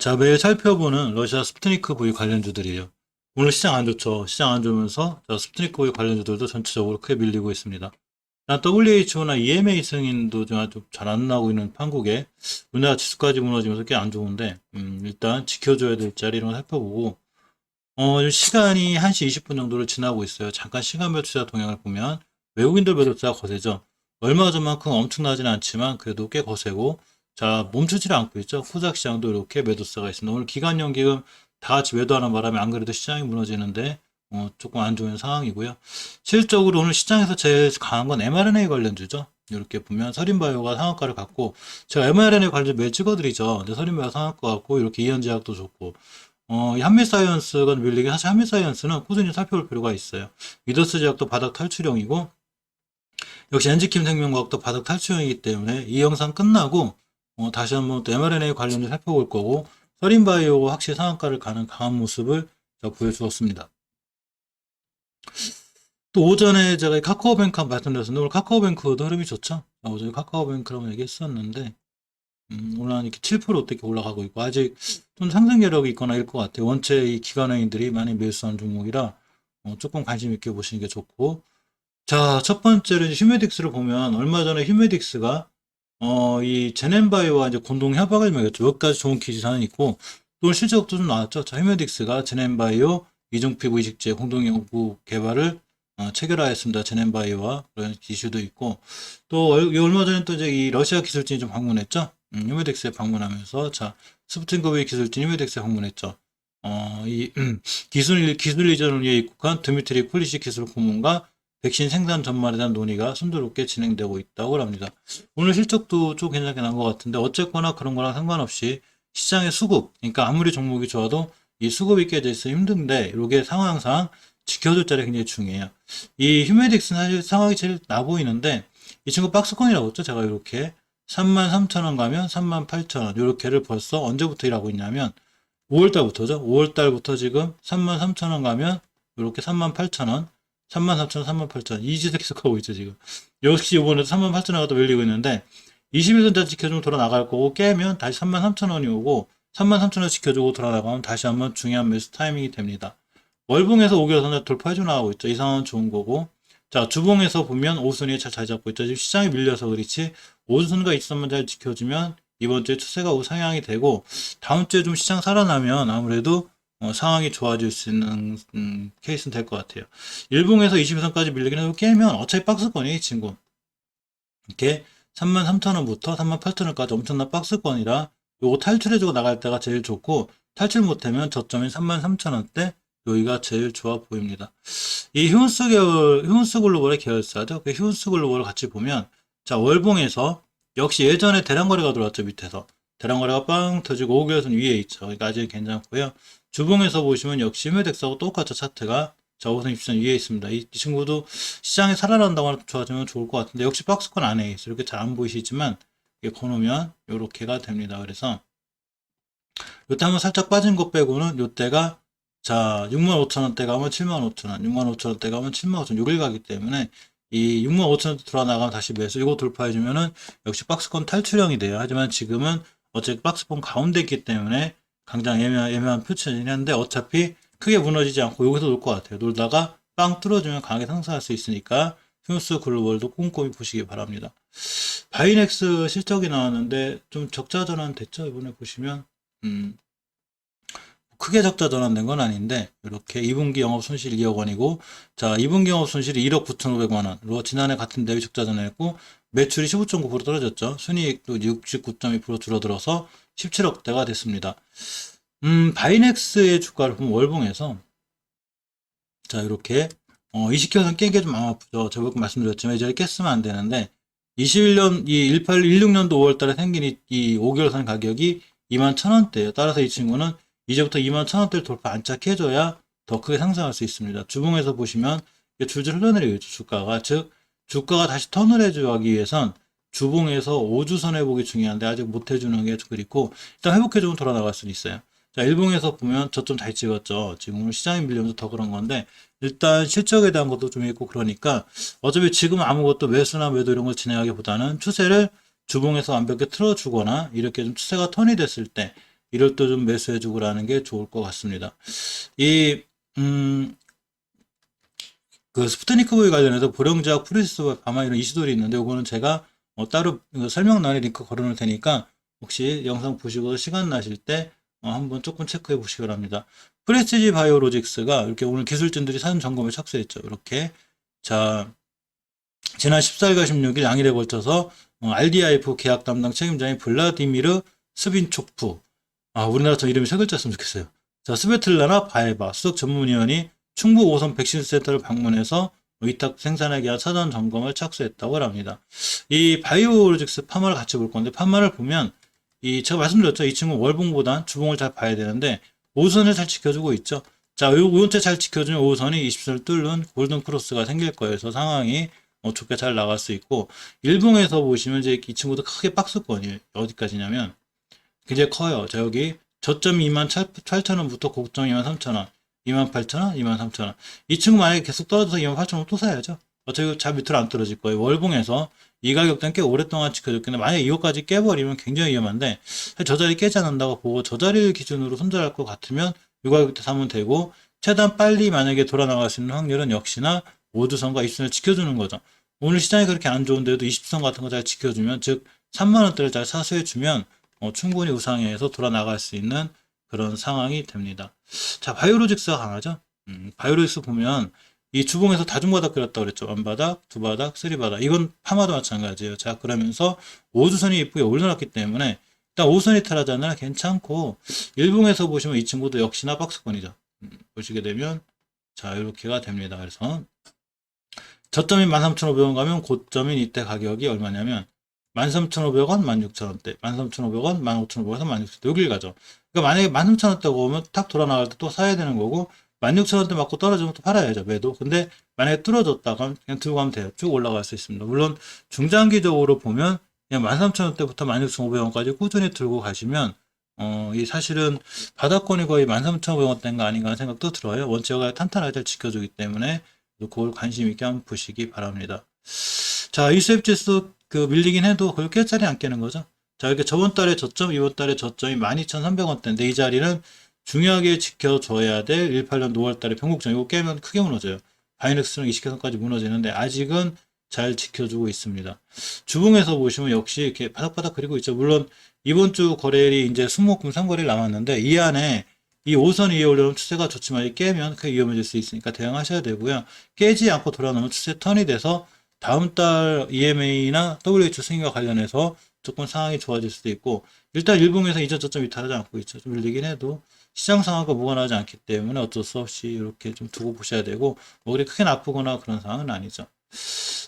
자, 매일 살펴보는 러시아 스푸트니크 V 관련주들이에요. 오늘 시장 안 좋죠. 시장 안 좋으면서 스푸트니크 V 관련주들도 전체적으로 크게 밀리고 있습니다. WHO나 EMA 승인도 좀 잘 안 나오고 있는 판국에 우리나라 지수까지 무너지면서 꽤 안 좋은데 일단 지켜줘야 될 자리 이런 거 살펴보고 시간이 1시 20분 정도를 지나고 있어요. 잠깐 시간별 투자 동향을 보면 외국인들 매도세가 거세죠. 얼마 전만큼 엄청나지는 않지만 그래도 꽤 거세고 자 멈추지를 않고 있죠. 코스닥 시장도 이렇게 매도세가 있습니다. 오늘 기관연 기금 다 같이 매도하는 바람에 안 그래도 시장이 무너지는데 조금 안 좋은 상황이고요. 실적으로 오늘 시장에서 제일 강한 건 mRNA 관련주죠. 이렇게 보면 서린바이오가 상한가를 갖고 제가 mRNA 관련주 매일 찍어드리죠. 근데 서린바이오 상한가 갖고 이렇게 이현제약도 좋고 이 한미사이언스가 밀리게 사실 한미사이언스는 꾸준히 살펴볼 필요가 있어요. 위더스 제약도 바닥 탈출형이고 역시 엔지킴 생명과학도 바닥 탈출형이기 때문에 이 영상 끝나고 다시 한번 또 mRNA 관련주 살펴볼 거고 서린바이오가 확실히 상한가를 가는 강한 모습을 보여주었습니다. 또 오전에 제가 카카오뱅크 말씀드렸는데 오늘 카카오뱅크도 흐름이 좋죠. 오전에 카카오뱅크라고 얘기했었는데 오늘 한 이렇게 7% 어떻게 올라가고 있고 아직 좀 상승 여력이 있거나 일 것 같아요. 원체 이 기관행인들이 많이 매수한 종목이라 조금 관심 있게 보시는 게 좋고 자, 첫 번째로 휴메딕스를 보면 얼마 전에 휴메딕스가 이 제넨바이오와 이제 공동 협약을 맺었죠. 몇 가지 좋은 기사는 있고 또 실적도 좀 나왔죠. 자, 휴메딕스가 제넨바이오 이중 피부 이식제 공동 연구 개발을 체결하였습니다. 제넨바이오와 그런 이슈도 있고 또 얼마 전에 또 이제 이 러시아 기술진이 좀 방문했죠. 휴메딕스에 방문하면서 자 스푸틴거비 기술진 휴메딕스에 방문했죠. 기술 이전을 위해 입국한 드미트리 폴리시 기술 고문과 백신 생산 전망에 대한 논의가 순조롭게 진행되고 있다고 합니다. 오늘 실적도 좀 괜찮게 난 것 같은데 어쨌거나 그런 거랑 상관없이 시장의 수급, 그러니까 아무리 종목이 좋아도 이 수급이 깨져 있어 힘든데 이게 상황상 지켜줄 자리가 굉장히 중요해요. 이 휴메딕스는 사실 상황이 제일 나 보이는데 이 친구 박스권이라고 했죠. 제가 이렇게 33,000원 가면 38,000원 이렇게를 벌써 언제부터 일하고 있냐면 5월달부터죠. 5월달부터 지금 33,000원 가면 이렇게 38,000원 33,000원, 38,000원 이지색 계속하고 있죠 지금. 역시 이번에도 38,000원가 또 밀리고 있는데 21선자 지켜주면 돌아 나갈 거고 깨면 다시 33,000원이 오고 33,000원 지켜주고 돌아 나가면 다시 한번 중요한 매수 타이밍이 됩니다. 월봉에서 5개월선을 돌파해주 나가고 있죠. 이 상황은 좋은 거고 자 주봉에서 보면 5순위에 잘 잡고 있죠. 지금 시장이 밀려서 그렇지 5순위가 있으면 잘 지켜주면 이번 주에 추세가 우상향이 되고 다음 주에 좀 시장 살아나면 아무래도 상황이 좋아질 수 있는 케이스는 될 것 같아요. 일봉에서 21선까지 밀리긴 해도 깨면 어차피 박스권이 이 친구 이렇게 33,000원부터 38,000원까지 엄청난 박스권이라 요거 탈출해주고 나갈 때가 제일 좋고 탈출 못하면 저점인 33,000원대 여기가 제일 좋아 보입니다. 이 휴운스 글로벌의 계열사죠. 그 휴운스 글로벌을 같이 보면 자 월봉에서 역시 예전에 대량거래가 들어왔죠. 밑에서 대량거래가 빵 터지고 5개월선 위에 있죠. 그러니까 아직 괜찮고요. 주봉에서 보시면 역시 휴메덱스하고 똑같죠. 차트가 자 5선 20선 위에 있습니다. 이 친구도 시장이 살아난다고 좋아지면 좋을 것 같은데 역시 박스권 안에 있어요. 이렇게 잘 안 보이시지만 이렇게 거놓으면 이렇게가 됩니다. 그래서 요때 한번 살짝 빠진 것 빼고는 요때가 자 65,000원대 가면 75,000원 65,000원대 가면 75,000원 6일 가기 때문에 이 65,000원대 돌아 나가면 다시 매수 이거 돌파해주면은 역시 박스권 탈출형이 돼요. 하지만 지금은 어차피 박스권 가운데 있기 때문에 강장 애매한 표치이긴 한데 어차피 크게 무너지지 않고 여기서 놀 것 같아요. 놀다가 빵 뚫어주면 강하게 상승할 수 있으니까 휴스 글로벌도 꼼꼼히 보시기 바랍니다. 바이넥스 실적이 나왔는데 좀 적자 전환 됐죠. 이번에 보시면 크게 적자 전환된 건 아닌데 이렇게 2분기 영업 손실 2억 원이고 자 2분기 영업 손실이 1억 9,500만 원으로 지난해 같은 대비 적자 전환했고 매출이 15.9% 떨어졌죠. 순이익도 69.2% 줄어들어서 17억대가 됐습니다. 바이넥스의 주가를 보면 월봉에서 자 이렇게 20개선 깬 게 좀 마음 아프죠. 제가 말씀드렸지만 이제 깼으면 안 되는데 21년 이 16년도 5월달에 생긴 이 5개월선 가격이 21,000원대예요. 따라서 이 친구는 이제부터 21,000원대를 돌파 안착해줘야 더 크게 상승할 수 있습니다. 주봉에서 보시면 줄줄 흘러내리고 있죠. 주가가 즉 주가가 다시 턴을 해주기 위해선 주봉에서 5주선 회복이 중요한데 아직 못 해주는 게 그립고 일단 회복해주면 돌아 나갈 수는 있어요. 자 일봉에서 보면 저점 잘 찍었죠. 지금 오늘 시장이 밀리면서 더 그런 건데 일단 실적에 대한 것도 좀 있고 그러니까 어차피 지금 아무것도 매수나 매도 이런 걸 진행하기보다는 추세를 주봉에서 완벽히 틀어주거나 이렇게 좀 추세가 턴이 됐을 때 이럴 때 좀 매수해주고 라는 게 좋을 것 같습니다. 이, 음, 그 스푸트니크 V 관련해서 불영제약 프리시스 바마 이런 이슈들이 있는데 이거는 제가 따로 설명란에 링크 걸어놓을 테니까 혹시 영상 보시고 시간 나실 때 한번 조금 체크해 보시기 바랍니다. 프레스티지 바이오로직스가 이렇게 오늘 기술진들이 사전 점검에 착수했죠. 이렇게 자 지난 14일과 16일 양일에 걸쳐서 RDIF 계약 담당 책임자인 블라디미르 스빈초프 우리나라처럼 이름이 세 글자였으면 좋겠어요. 자, 스베틀라나 바에바 수석 전문위원이 충북 5선 백신센터를 방문해서 위탁 생산에 대한 사전 점검을 착수했다고 합니다. 이 바이오로직스 파마를 같이 볼 건데 파마를 보면 제가 말씀드렸죠. 이 친구 월봉보단 주봉을 잘 봐야 되는데 5선을 잘 지켜주고 있죠. 자, 요번째 잘 지켜주면 5선이 20선을 뚫는 골든 크로스가 생길 거예요. 그래서 상황이 좋게 잘 나갈 수 있고 일봉에서 보시면 이제 이 친구도 크게 박스권이에요. 어디까지냐면 굉장히 커요. 자, 여기 저점이 28,000원부터 고점이 23,000원, 28,000원, 23,000원. 이 친구 만약에 계속 떨어져서 28,000원 또 사야죠. 어차피 잘 밑으로 안 떨어질 거예요. 월봉에서 이 가격대는 꽤 오랫동안 지켜줬겠는데 만약에 이거까지 깨버리면 굉장히 위험한데 저 자리 깨지 않는다고 보고 저 자리를 기준으로 손절할 것 같으면 이 가격대 사면 되고 최대한 빨리 만약에 돌아 나갈 수 있는 확률은 역시나 5주선과 20선을 지켜주는 거죠. 오늘 시장이 그렇게 안 좋은데도 20선 같은 거 잘 지켜주면 즉 3만원대를 잘 사수해주면 충분히 우상향해서 돌아 나갈 수 있는 그런 상황이 됩니다. 자, 바이오로직스가 강하죠. 바이오로직스 보면 이 주봉에서 다중바닥 그렸다고 그랬죠. 원바닥, 두바닥, 쓰리바닥. 이건 파마도 마찬가지예요. 자, 그러면서 5주선이 이쁘게 올려놨기 때문에 일단 5선이 탈하잖아요. 괜찮고 일봉에서 보시면 이 친구도 역시나 박스권이죠. 보시게 되면 자, 이렇게가 됩니다. 그래서 저점인 13,500원 가면 고점인 이때 가격이 얼마냐면 13,500원, 16,000원대, 13,500원, 15,500원에서 16,000원대 여길 가죠. 그러니까 만약에 13,000원대 오면 탁 돌아 나갈 때 또 사야 되는 거고 16,000원대 맞고 떨어지면 또 팔아야죠. 매도. 근데 만약에 뚫어졌다가 그냥 들고 가면 돼요. 쭉 올라갈 수 있습니다. 물론 중장기적으로 보면 그냥 13,000원대부터 16,500원까지 꾸준히 들고 가시면 이 사실은 바닥권이 거의 13,500원대인가 아닌가 하는 생각도 들어요. 원칙을 탄탄하게 잘 지켜주기 때문에 그걸 관심 있게 한번 보시기 바랍니다. 자, 이수입 지수 밀리긴 해도 그걸 깰 자리 안 깨는 거죠. 자, 이렇게 저번 달에 저점, 이번 달에 저점이 12,300원대인데 이 자리는 중요하게 지켜줘야 될 18년 5월 달에 변곡점 이거 깨면 크게 무너져요. 바이넥스는 20개선까지 무너지는데 아직은 잘 지켜주고 있습니다. 주봉에서 보시면 역시 이렇게 바닥바닥 그리고 있죠. 물론 이번 주 거래일이 이제 수목금 3거래일 남았는데 이 안에 이 5선 위에 올려놓은 추세가 좋지만 이 깨면 크게 위험해질 수 있으니까 대응하셔야 되고요. 깨지 않고 돌아오면 추세 턴이 돼서 다음 달 EMA나 WH 승인과 관련해서 조금 상황이 좋아질 수도 있고 일단 일봉에서 이전 저점 이탈하지 않고 있죠. 좀 밀리긴 해도 시장 상황과 무관하지 않기 때문에 어쩔 수 없이 이렇게 좀 두고 보셔야 되고 뭐 그리 크게 나쁘거나 그런 상황은 아니죠.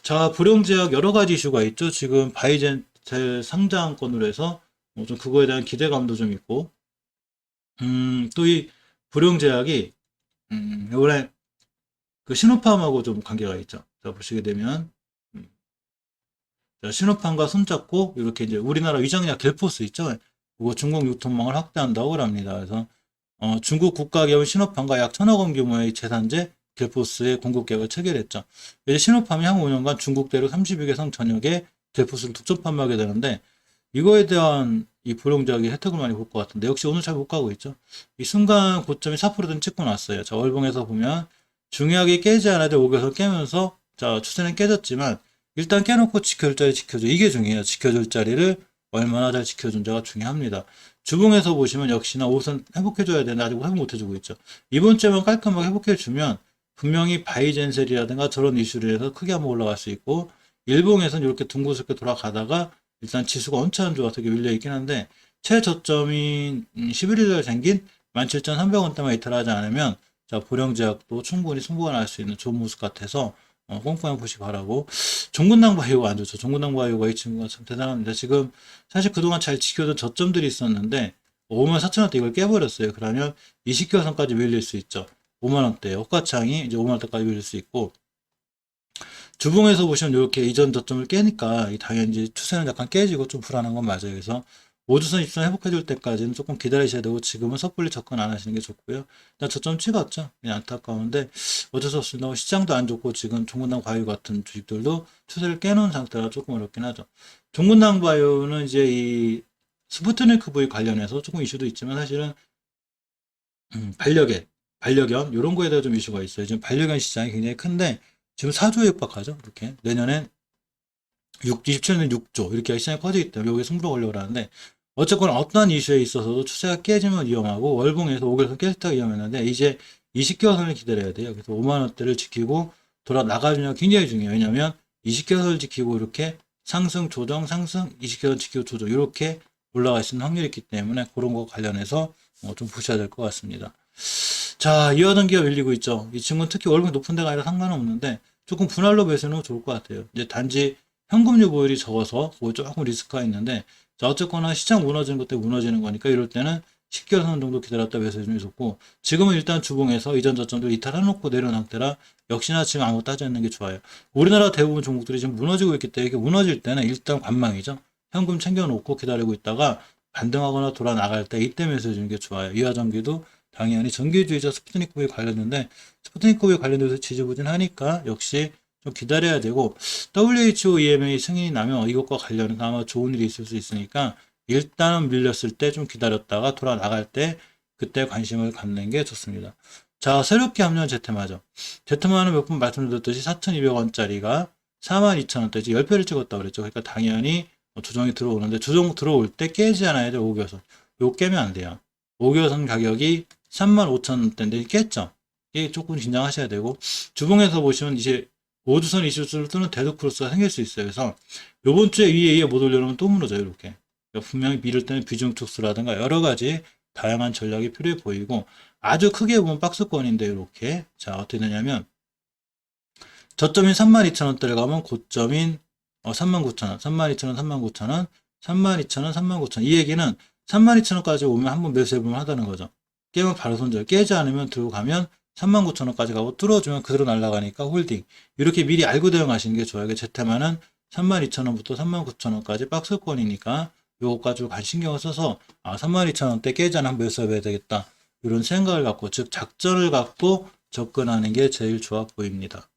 자, 불용제약 여러 가지 이슈가 있죠. 지금 바이젠 상장권으로 해서 좀 그거에 대한 기대감도 좀 있고 또 이 불용제약이 이번에 그 신호팜하고 좀 관계가 있죠. 자, 보시게 되면 신호판과 손잡고 이렇게 이제 우리나라 위장약 겔포스 있죠. 그거 중국 유통망을 확대한다고 합니다. 그래서 중국 국가기업은 신호판과 약 1,000억 원 규모의 재산제 겔포스의 공급 계약을 체결했죠. 이제 신호팜이 향후 5년간 중국 대륙 32개 성 전역에 겔포스를 독점 판매하게 되는데 이거에 대한 이 불용작이 혜택을 많이 볼 것 같은데 역시 오늘 잘 못 가고 있죠. 이 순간 고점이 4%든 찍고 났어요. 자, 월봉에서 보면 중요하게 깨지 않아야 돼 5개선 깨면서 자, 추세는 깨졌지만 일단 깨놓고 지켜줄 자리 지켜줘. 이게 중요해요. 지켜줄 자리를 얼마나 잘 지켜준자가 중요합니다. 주봉에서 보시면 역시나 5선 회복해줘야 되는데 아직 회복 못해주고 있죠. 이번 주에만 깔끔하게 회복해주면 분명히 바이젠셀이라든가 저런 이슈를 해서 크게 한번 올라갈 수 있고 일봉에서는 이렇게 둥그렇게 돌아가다가 일단 지수가 엄청 안 좋아서 밀려있긴 한데 최저점인 11일날 생긴 17,300원대만 이탈하지 않으면 자, 불용제약도 충분히 승부가 날 수 있는 좋은 모습 같아서 꼼꼼히 보시기 바라고. 종근당 바이오가 안 좋죠. 종근당 바이오가 이 친구가 참 대단합니다. 지금 사실 그동안 잘 지켜둔 저점들이 있었는데 54,000원대 이걸 깨버렸어요. 그러면 20개선까지 밀릴 수 있죠. 5만원대 호가창이 이제 5만원대까지 밀릴 수 있고 주봉에서 보시면 이렇게 이전 저점을 깨니까 당연히 이제 추세는 약간 깨지고 좀 불안한 건 맞아요. 그래서 5주선 입선 회복해줄 때까지는 조금 기다리셔야 되고 지금은 섣불리 접근 안 하시는 게 좋고요. 일단 저점 찍었죠. 그냥 안타까운데 어쩔 수 없습니다. 시장도 안 좋고 지금 종근당 바이오 같은 주식들도 추세를 깨놓은 상태라 조금 어렵긴 하죠. 종근당 바이오는 이제 이 스푸트니크 V 관련해서 조금 이슈도 있지만 사실은 반려견 이런 거에 대해 좀 이슈가 있어요. 지금 반려견 시장이 굉장히 큰데 지금 4조에 육박하죠. 이렇게 내년엔 27년에 6조 이렇게 시장이 커지기 때문에 여기 승부가 걸려고 하는데 어쨌거나 어떠한 이슈에 있어서도 추세가 깨지면 위험하고 월봉에서 5개월선 깨질 때가 위험했는데 이제 20개월선을 기다려야 돼요. 그래서 5만 원대를 지키고 돌아 나가주냐가 굉장히 중요해요. 왜냐하면 20개월선을 지키고 이렇게 상승 조정 상승 20개월 지키고 조정 이렇게 올라갈 수 있는 확률이 있기 때문에 그런 거 관련해서 좀 보셔야 될 것 같습니다. 자, 이어던 기업 밀리고 있죠. 이 친구는 특히 월급이 높은 데가 아니라 상관은 없는데 조금 분할로 매수는 좋을 것 같아요. 이제 단지 현금류 보율이 적어서 그거 조금 리스크가 있는데 자, 어쨌거나 시장 무너지는 것 때문에 무너지는 거니까 이럴 때는 10개월 선 정도 기다렸다 매수해주는 게 좋고 지금은 일단 주봉에서 이전 저점들 이탈해놓고 내려온 상태라 역시나 지금 아무것도 하지 않는 게 좋아요. 우리나라 대부분 종목들이 지금 무너지고 있기 때문에 이게 무너질 때는 일단 관망이죠. 현금 챙겨놓고 기다리고 있다가 반등하거나 돌아 나갈 때 이때 매수해주는 게 좋아요. 이화전기도 당연히 전기주의자 스푸트니크에 관련된데 스푸트니크에 관련돼서 지지부진하니까 역시 좀 기다려야 되고 WHO EMA 승인이 나면 이것과 관련해서 아마 좋은 일이 있을 수 있으니까 일단은 밀렸을 때 좀 기다렸다가 돌아 나갈 때 그때 관심을 갖는 게 좋습니다. 자, 새롭게 합류한 제테마죠. 제테마는 몇 번 말씀드렸듯이 4,200원짜리가 42,000원대 10배를 찍었다고 그랬죠. 그러니까 당연히 조정이 들어오는데 조정 들어올 때 깨지 않아야 돼. 5개월선. 요거 깨면 안 돼요. 5개월선 가격이 35,000원대인데 깼죠. 이게 조금 긴장하셔야 되고 주봉에서 보시면 이제 5주선 이슈를 뜨는 데드 크로스가 생길 수 있어요. 그래서 요번 주에 위에 못 올려놓으면 또 무너져요. 이렇게. 그러니까 분명히 밀을 때는 비중 축소라든가 여러 가지 다양한 전략이 필요해 보이고 아주 크게 보면 박스권인데 이렇게 자 어떻게 되냐면 저점인 32,000원대를 가면 고점인 39,000원, 32,000원, 39,000원, 32,000원, 39,000원 이 얘기는 32,000원까지 오면 한번 매수해보면 하다는 거죠. 깨면 바로 손절, 깨지 않으면 들고 가면 39,000원까지 가고 뚫어주면 그대로 날아가니까 홀딩 이렇게 미리 알고 대응하시는 게 좋아요. 제테마는 32,000원부터 39,000원까지 박스권이니까 요거 가지고 신경을 써서 32,000원대 깨지 않으면 매수해야 되겠다 이런 생각을 갖고 즉 작전을 갖고 접근하는 게 제일 좋아 보입니다.